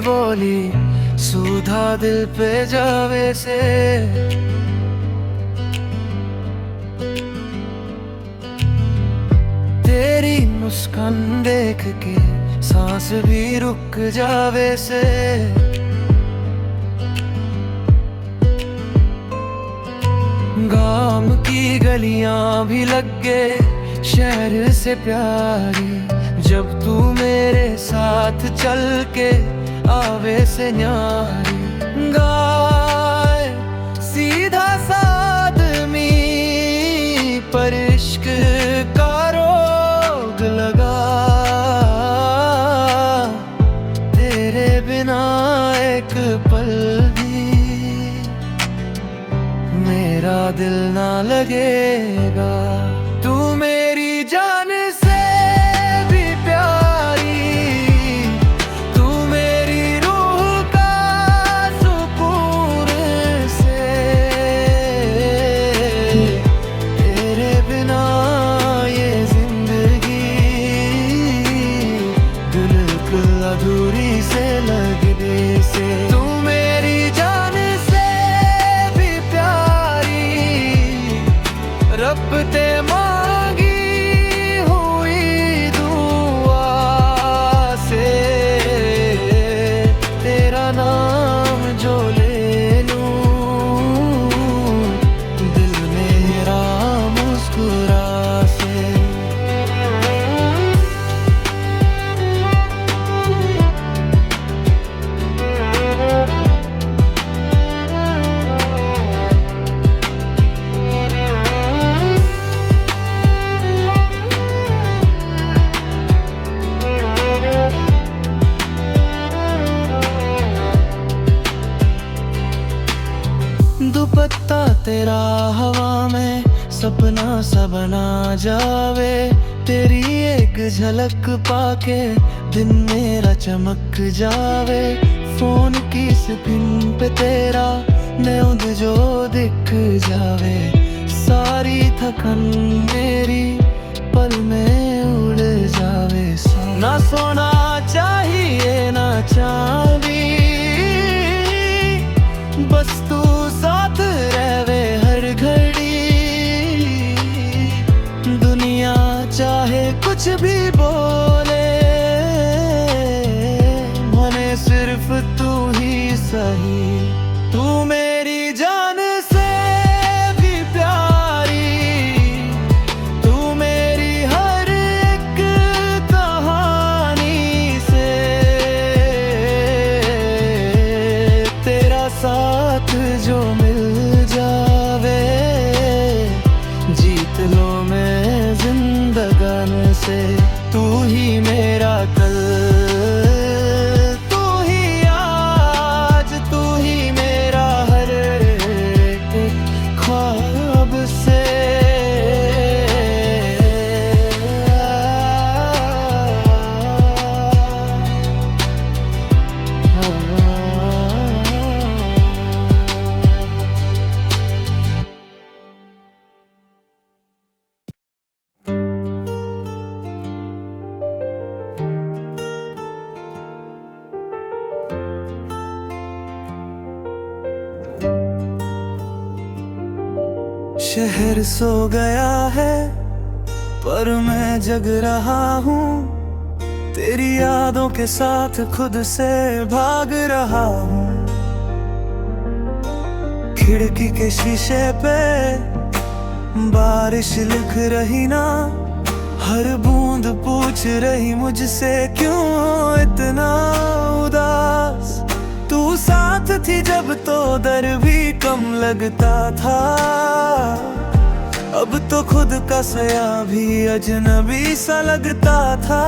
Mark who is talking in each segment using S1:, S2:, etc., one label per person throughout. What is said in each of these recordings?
S1: बोली सूधा दिल पे जावे से। तेरी मुस्कान देख के सांस भी रुक जावे से। गाम की गलियां भी लगे शहर से प्यारी, जब तू मेरे साथ चल के आवे से न्यारी। गाए सीधा सादमी पर इश्क का रोग लगा, तेरे बिना एक पल भी मेरा दिल ना लगेगा। तू मेरी जान से भी प्यारी, तू मेरी रूह का सुकून से। तेरे बिना ये जिंदगी बिल्कुल अधूरी से लगने से। तू मेरी जान से भी प्यारी, रब ते मांगी हुई दुआ से। तेरा नाम जो ले लूं दिल मेरा मुस्कुरा से। दुपट्टा तेरा हवा में सपना सा बना जावे। तेरी एक झलक पाके दिन मेरा चमक जावे। फोन की स्क्रीन पे तेरा न्यूज़ जो दिख जावे। सारी थकन मेरी पल में उड़ जावे। ना सोना चाहिए ना चांदी, बस तू साथ रहवे हर घड़ी। दुनिया चाहे कुछ भी बोले, मने सिर्फ तू ही सही। तू मेरी जान से भी प्यारी, तू मेरी हर एक कहानी से। तेरा साथ जो मिल जावे, जीत लो मैं जिंदगान से। तू ही मेरा कल, तू ही आज, तू ही मेरा हर एक ख्वाब से। शहर सो गया है पर मैं जग रहा हूँ। तेरी यादों के साथ खुद से भाग रहा हूँ। खिड़की के शीशे पे बारिश लिख रही ना, हर बूंद पूछ रही मुझसे क्यों इतना उदास। तू साथ थी जब तो दर भी कम लगता था। अब तो खुद का सया भी अजनबी सा लगता था।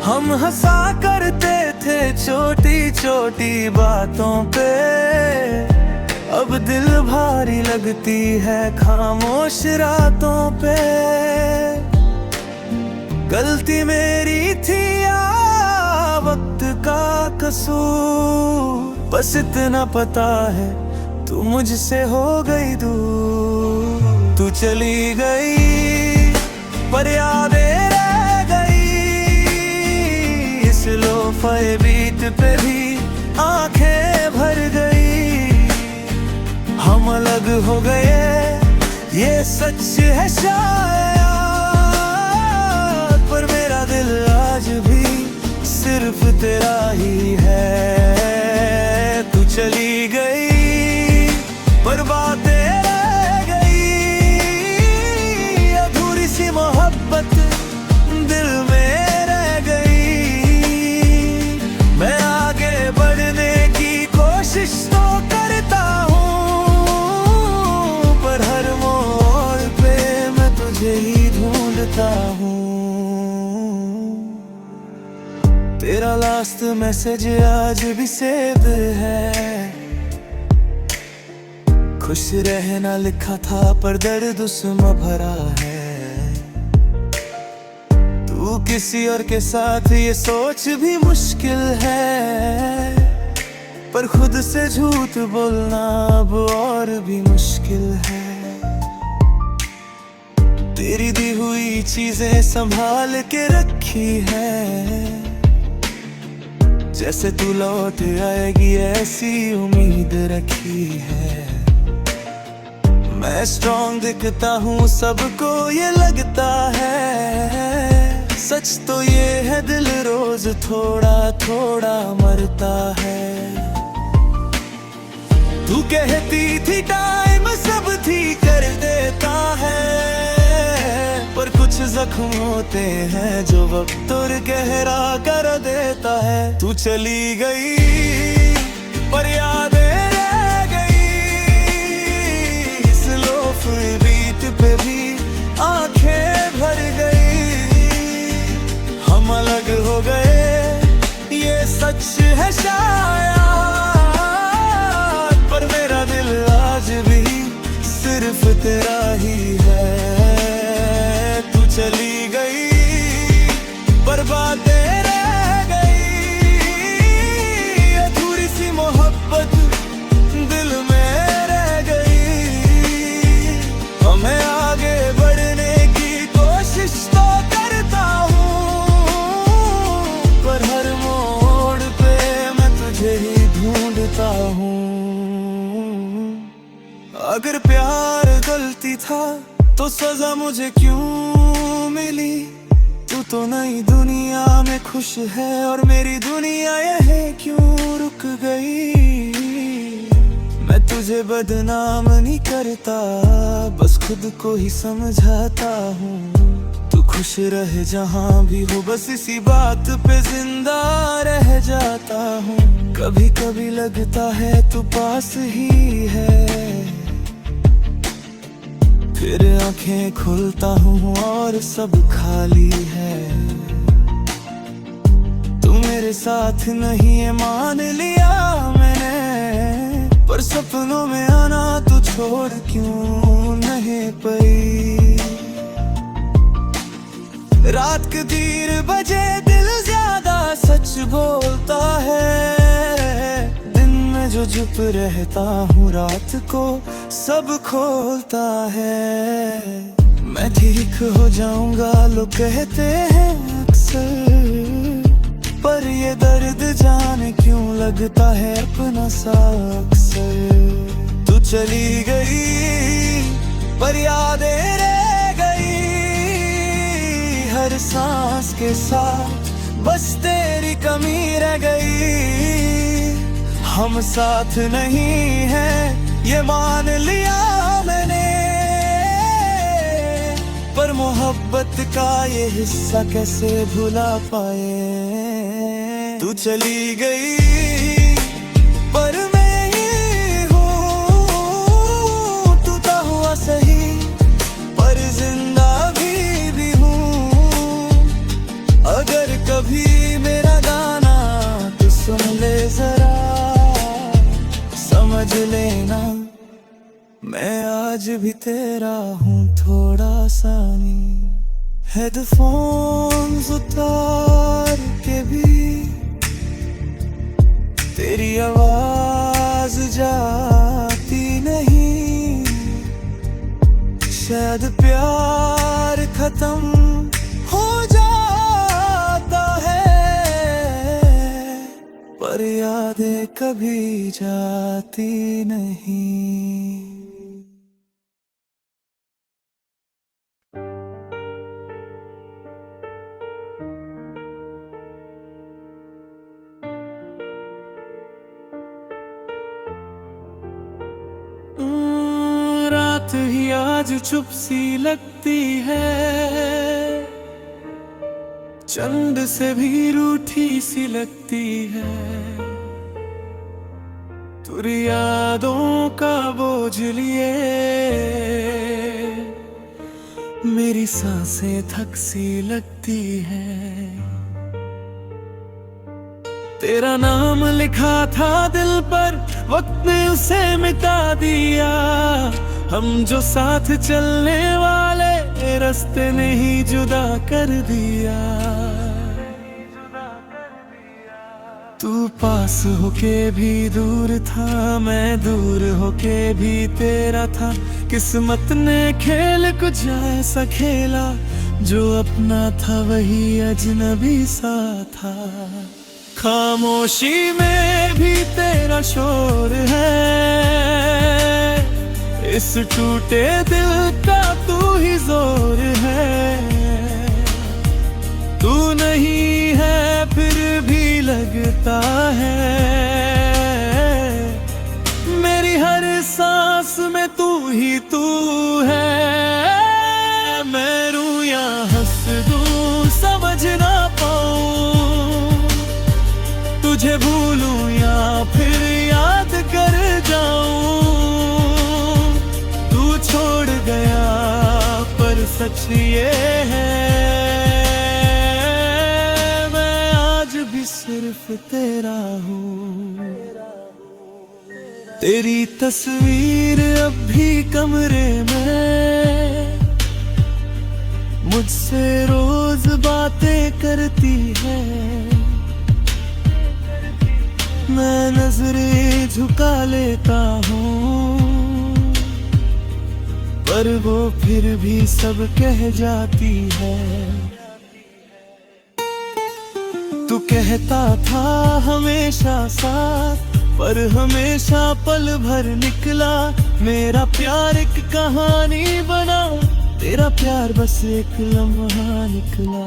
S1: हम हंसा करते थे छोटी छोटी बातों पे, अब दिल भारी लगती है खामोश रातों पे। गलती मेरी थी या वक्त का कसूर, बस इतना पता है तू मुझसे हो गई दूर। तू चली गई पर यादें रह गई इस लोफर वफाए बीत पे भी आंखें भर गई। हम अलग हो गए ये सच है शायद, पर मेरा दिल आज भी सिर्फ तेरा ही है। तू चली गई पर बातें रह गई, अधूरी सी मोहब्बत दिल में रह गई। मैं आगे बढ़ने की कोशिश तो करता हूँ, पर हर मोड़ पे मैं तुझे ही ढूंढता हूँ। तेरा लास्ट मैसेज आज भी सेव है, खुश रहना लिखा था पर दर्द उसमें भरा है। तू किसी और के साथ ये सोच भी मुश्किल है, पर खुद से झूठ बोलना अब और भी मुश्किल है। तेरी दी हुई चीजें संभाल के रखी है, जैसे तू लौट आएगी ऐसी उम्मीद रखी है। मैं स्ट्रॉन्ग दिखता हूँ सबको ये लगता है, सच तो ये है दिल रोज थोड़ा थोड़ा मरता है। तू कहती थी टाइम सब ठीक कर देता है, पर कुछ जख्म होते हैं जो वक्त और गहरा कर देता है। तू चली गई पर यादें रह गई, इस लोफी बीत पे भी आंखें भर गई। हम अलग हो गए ये सच है शायद, पर मेरा दिल आज भी सिर्फ तेरा ही है। चली गई पर बातें रह गई, अधूरी सी मोहब्बत दिल में रह गई। मैं आगे बढ़ने की कोशिश तो करता हूँ, पर हर मोड़ पे मैं तुझे ही ढूंढता हूँ। अगर प्यार गलती था तो सजा मुझे क्यों मिली? तू तो नई दुनिया में खुश है और मेरी दुनिया यह क्यों रुक गई? मैं तुझे बदनाम नहीं करता, बस खुद को ही समझाता हूँ। तू खुश रहे जहाँ भी हो, बस इसी बात पे जिंदा रह जाता हूँ। कभी कभी लगता है तू पास ही है, फिर आंखें खोलता हूँ और सब खाली है। तू मेरे साथ नहीं है मान लिया मैंने, पर सपनों में आना तू छोड़ क्यों नहीं पाई? रात के 3 बजे दिल ज्यादा सच बोलता है, दिन में जो चुप रहता हूँ रात को सब खोलता है। मैं ठीक हो जाऊंगा लोग कहते हैं अक्सर, पर ये दर्द जाने क्यों लगता है अपना सा अक्सर। तू चली गई पर यादें रह गई, हर सांस के साथ बस तेरी कमी रह गई। हम साथ नहीं हैं ये मान लिया मैंने, पर मोहब्बत का ये हिस्सा कैसे भुला पाए? तू चली गई पर मैं ही हूँ, तू तो हुआ सही पर जिंदा भी हूँ। अगर कभी मेरा गाना तो सुन ले जरा, समझ लेना मैं आज भी तेरा हूँ थोड़ा सा नहीं। हेडफोन्स उतार के भी तेरी आवाज जाती नहीं, शायद प्यार खत्म हो जाता है। यादें कभी जाती नहीं। रात ही आज चुप सी लगती है, चंद से भी रूठी सी लगती है। तुरी यादों का बोझ लिए मेरी सांसें थक सी लगती है। तेरा नाम लिखा था दिल पर, वक्त ने उसे मिटा दिया। हम जो साथ चलने वाले रास्ते ने ही जुदा कर दिया। तू पास होके भी दूर था, मैं दूर होके भी तेरा था। किस्मत ने खेल कुछ ऐसा खेला, जो अपना था वही अजनबी सा था। खामोशी में भी तेरा शोर है, इस टूटे दिल का तू ही जोर है। तू नहीं है फिर भी लगता है, मेरी हर सांस में तू ही तू है। मैं रूं या हंस दूं समझ ना पाऊं, तुझे भूलूं या फिर याद कर जाऊं। तू छोड़ गया पर सच ये है, मैं आज भी सिर्फ तेरा हूँ। तेरी तस्वीर अब भी कमरे में मुझसे रोज बातें करती है। मैं नजरें झुका लेता हूँ, पर वो फिर भी सब कह जाती है। तू कहता था हमेशा साथ, पर हमेशा पल भर निकला। मेरा प्यार एक कहानी बना, तेरा प्यार बस एक लम्हा निकला।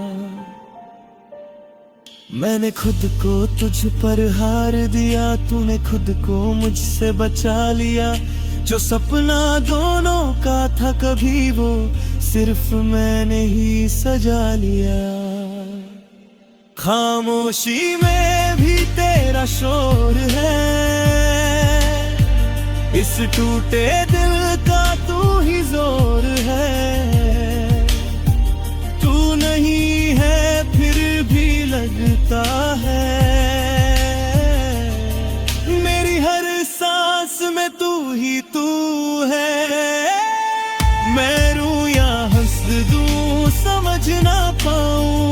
S1: मैंने खुद को तुझ पर हार दिया, तूने खुद को मुझसे बचा लिया। जो सपना दोनों का था कभी वो सिर्फ मैंने ही सजा लिया। खामोशी में भी तेरा शोर है, इस टूटे दिल का तू ही जोर है। तू नहीं है फिर भी लगता है, मेरी हर सांस में तू ही तू है। मैं रूं या हंस दूं समझ ना पाऊं,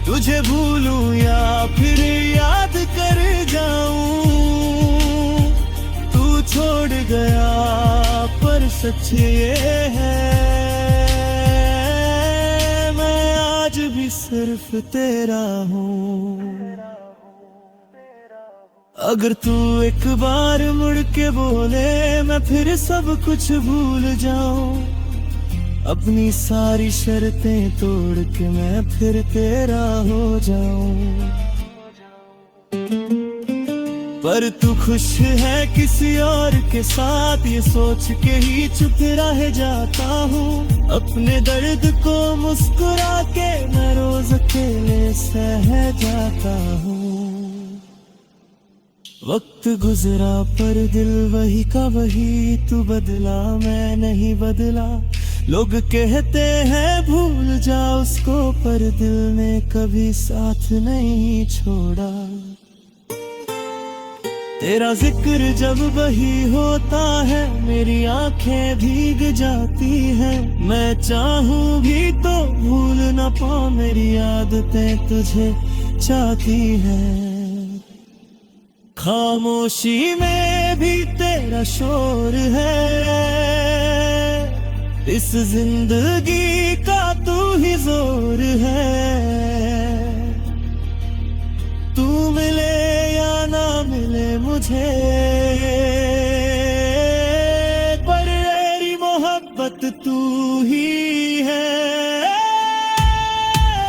S1: तुझे भूलूं या फिर याद कर जाऊं। तू छोड़ गया पर सच ये है, मैं आज भी सिर्फ तेरा हूँ। अगर तू एक बार मुड़ के बोले मैं फिर सब कुछ भूल जाऊं। अपनी सारी शर्तें तोड़ के मैं फिर तेरा हो जाऊं। पर तू खुश है किसी और के साथ, ये सोच के ही चुप रह जाता हूँ। अपने दर्द को मुस्कुरा के मैं रोज अकेले सह जाता हूँ। वक्त गुजरा पर दिल वही का वही, तू बदला मैं नहीं बदला। लोग कहते हैं भूल जा उसको, पर दिल ने कभी साथ नहीं छोड़ा। तेरा जिक्र जब वही होता है मेरी आंखें भीग जाती हैं। मैं चाहूं भी तो भूल न पाऊं, मेरी आदतें तुझे चाहती हैं। खामोशी में भी तेरा शोर है, इस जिंदगी का तू ही जोर है। तू मिले मुझे, पर मेरी मोहब्बत तू ही है।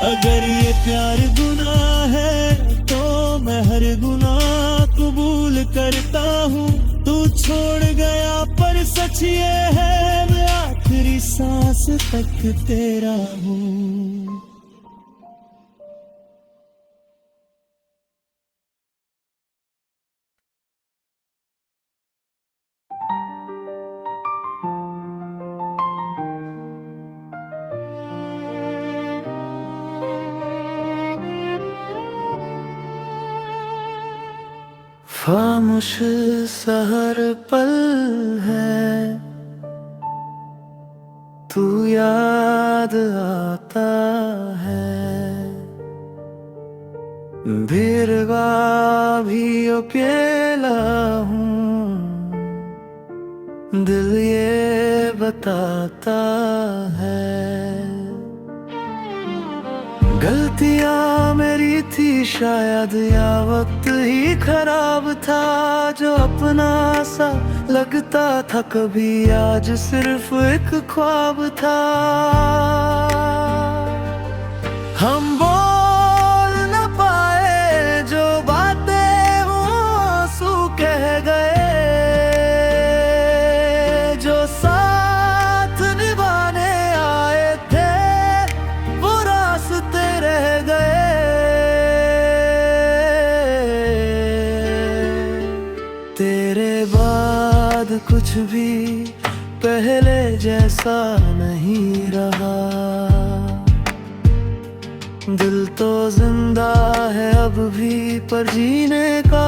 S1: अगर ये प्यार गुनाह है तो मैं हर गुनाह कबूल करता हूँ। तू छोड़ गया पर सच ये है, मैं आखिरी सांस तक तेरा हूँ। खामोश सहर पल है, तू याद आता है। भीरगा भी अकेला हूँ, दिल ये बताता है। गलतियाँ मेरी थी शायद, या वक्त ही खराब था जो अपना सा लगता था कभी, आज सिर्फ एक ख्वाब था। हम बोल न पाए जो बातें वो आंसू कह गए, जो साथ निभाने आए थे वो रास्ते रह गए। तेरे बाद कुछ भी पहले जैसा नहीं रहा, दिल तो जिंदा है अब भी पर जीने का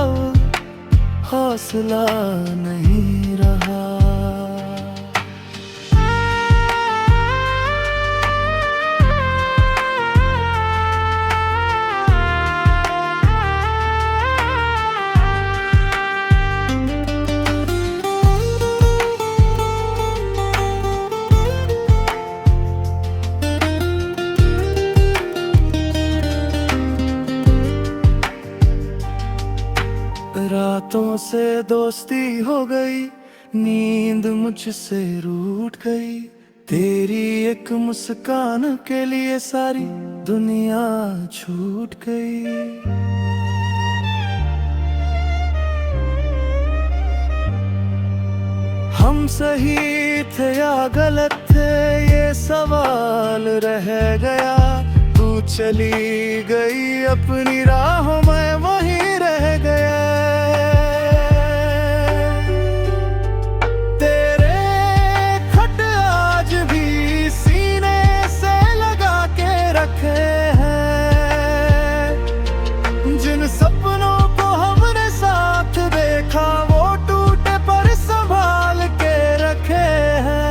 S1: हौसला नहीं रहा। रातों से दोस्ती हो गई, नींद मुझसे रूठ गई। तेरी एक मुस्कान के लिए सारी दुनिया छूट गई। हम सही थे या गलत थे ये सवाल रह गया। तू चली गई अपनी राहों में वहीं रह गया। जिन सपनों को हमने साथ देखा वो टूटे पर संभाल के रखे हैं।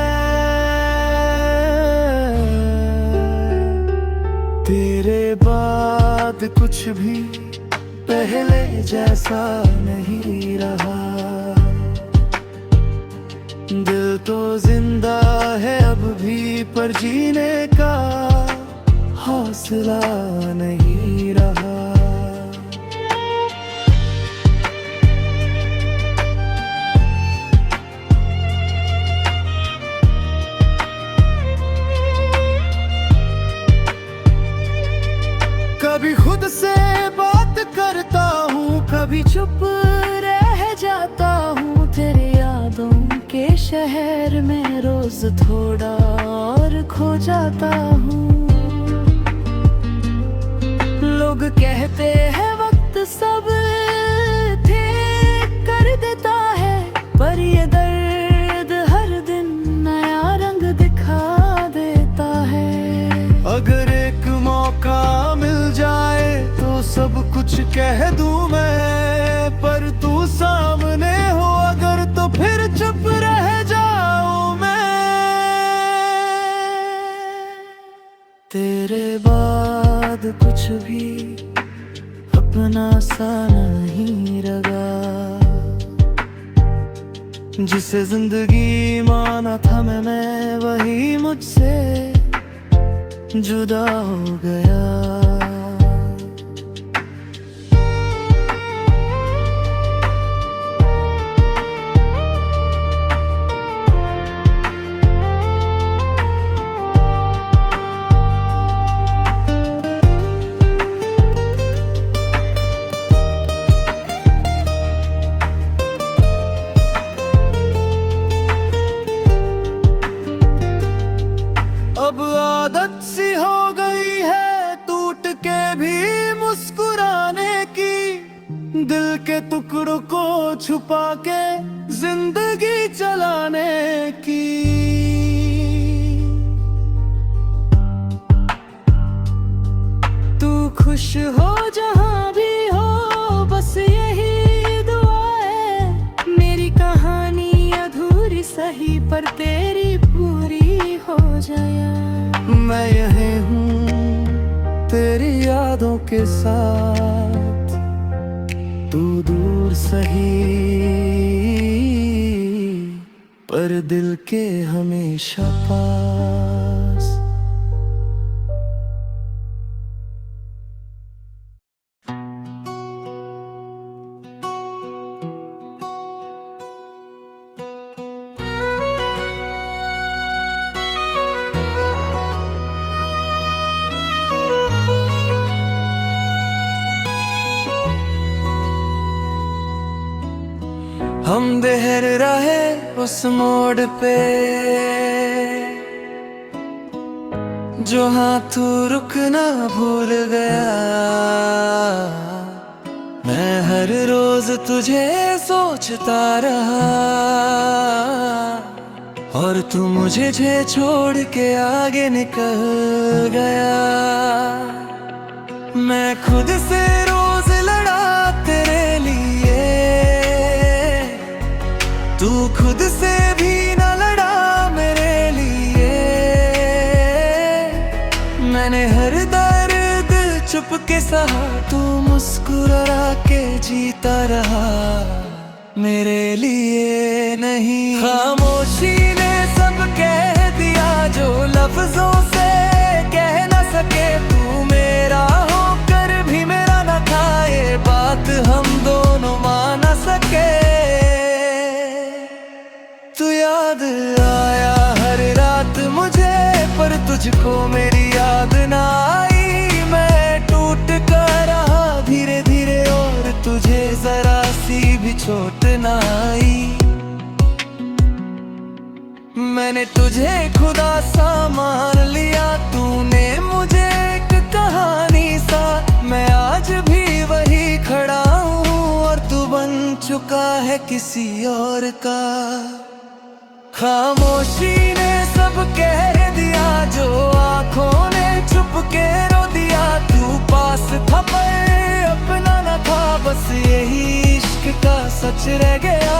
S1: तेरे बाद कुछ भी पहले जैसा नहीं रहा, दिल तो जिंदा है अब भी पर जीने का हौसला नहीं रहा। कभी खुद से बात करता हूँ, कभी चुप रह जाता हूँ। तेरी यादों के शहर में रोज थोड़ा और खो जाता हूँ। लोग कहते हैं वक्त सब ठीक कर देता है, पर ये दर्द हर दिन नया रंग दिखा देता है। अगर एक मौका मिल जाए तो सब कुछ कह दूं मैं, पर तू सामने हो अगर तो फिर चुप रह जाऊं मैं। तेरे बाद कुछ भी अपना सा नहीं रहा, जिसे जिंदगी माना था मैं वही मुझसे जुदा हो गया। छुपा के जिंदगी चलाने की। तू खुश हो जहां भी हो, बस यही दुआ है। मेरी कहानी अधूरी सही पर तेरी पूरी हो जाए। मैं यही हूँ तेरी यादों के साथ, तू दूर सही पर दिल के हमेशा पास। हम देहर रहे उस मोड़ पे, जहाँ तू रुकना भूल गया। मैं हर रोज तुझे सोचता रहा, और तू मुझे छोड़ के आगे निकल गया। मैं खुद से रोज लड़ा तेरे लिए, तू खुद से भी न लड़ा मेरे लिए। मैंने हर दर्द चुप के सहा, तू मुस्कुरा के जीता रहा मेरे लिए नहीं। खामोशी ने सब कह दिया जो लफ्जों से कह न सके। तू मेरा होकर भी मेरा न था, ये बात हम दोनों मान न सके। तू याद आया हर रात मुझे, पर तुझको मेरी याद ना आई। मैं टूट कर रहा धीरे धीरे, और तुझे जरा सी भी चोट ना आई। मैंने तुझे खुदा सा मान लिया, तूने मुझे एक कहानी सा। मैं आज भी वही खड़ा हूँ, और तू बन चुका है किसी और का। खामोशी ने सब कह दिया जो आंखों ने छुप के रो दिया। तू पास था पर अपना न था, बस यही इश्क का सच रह गया।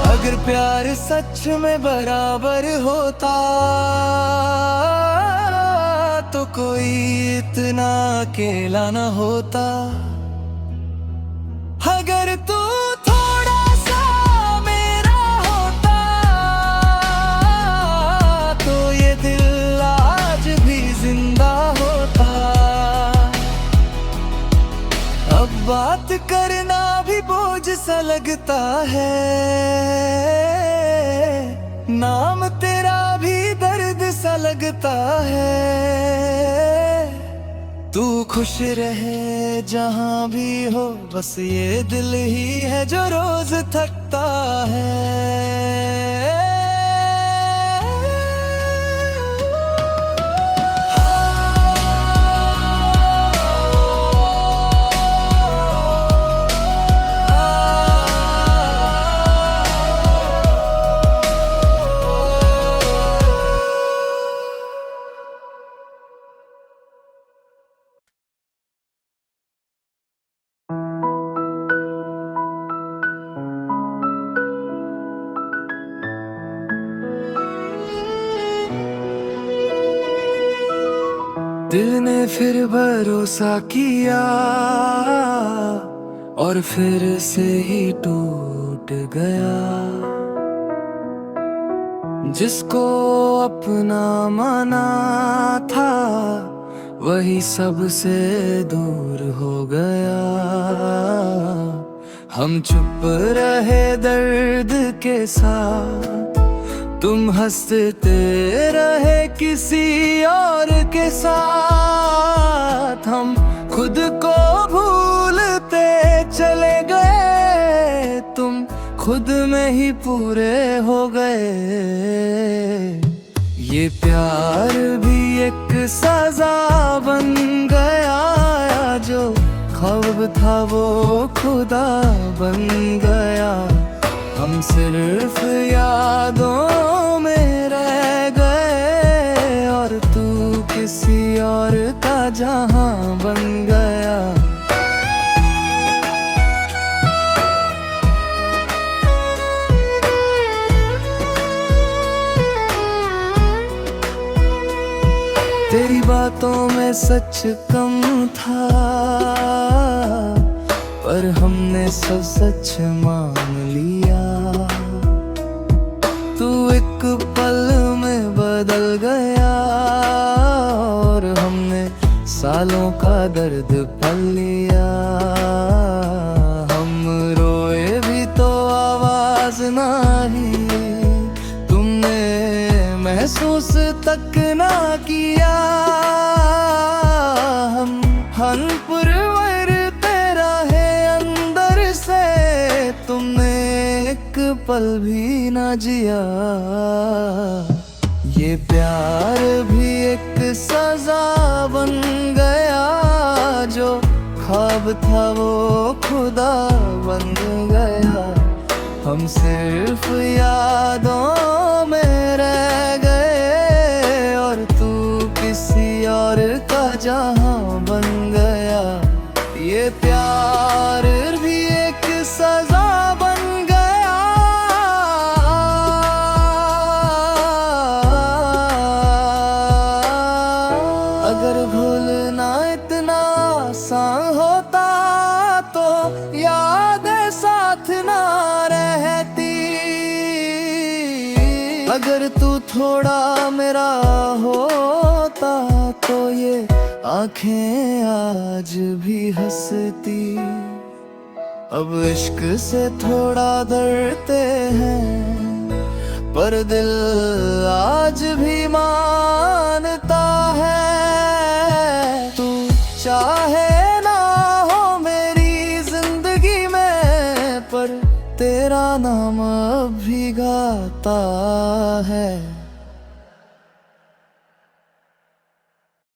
S1: अगर प्यार सच में बराबर होता, तो कोई इतना अकेला न होता। अगर तू थोड़ा सा मेरा होता, तो ये दिल आज भी जिंदा होता। अब बात करना भी बोझ सा लगता है, नाम तेरा भी दर्द सा लगता है। तू खुश रहे जहां भी हो, बस ये दिल ही है जो रोज थकता है। दिल ने फिर भरोसा किया, और फिर से ही टूट गया। जिसको अपना माना था, वही सबसे दूर हो गया। हम चुप रहे दर्द के साथ, तुम हंसते रहे किसी और के साथ। हम खुद को भूलते चले गए, तुम खुद में ही पूरे हो गए। ये प्यार भी एक सजा बन गया, जो ख्वाब था वो खुदा बन गया। हम सिर्फ यादों में रह गए, और तू किसी और का जहां बन गया। तेरी बातों में सच कम था, पर हमने सब सच मान लिया। तू एक पल में बदल गया, और हमने सालों का दर्द पल लिया। हम रोए भी तो आवाज ना ही, तुमने महसूस तक ना किया। हम पुरवरते रहे अंदर से, तुमने एक पल भी ना जिया। ये प्यार भी एक सजा बन गया, जो ख्वाब था वो खुदा बन गया। हम सिर्फ यादों में रह गए, और तू किसी और का जहां बन गया। ये प्यार भी एक सजा बन गया। अगर भूलना इतना आसान होता, तो यादें साथ ना रहती। अगर तू थोड़ा मेरा होता, तो ये आंखें आज भी हंसती। अब इश्क से थोड़ा डरते हैं, पर दिल आज भी मानता है। तू चाहे ना हो मेरी जिंदगी में, पर तेरा नाम अब भी गाता है।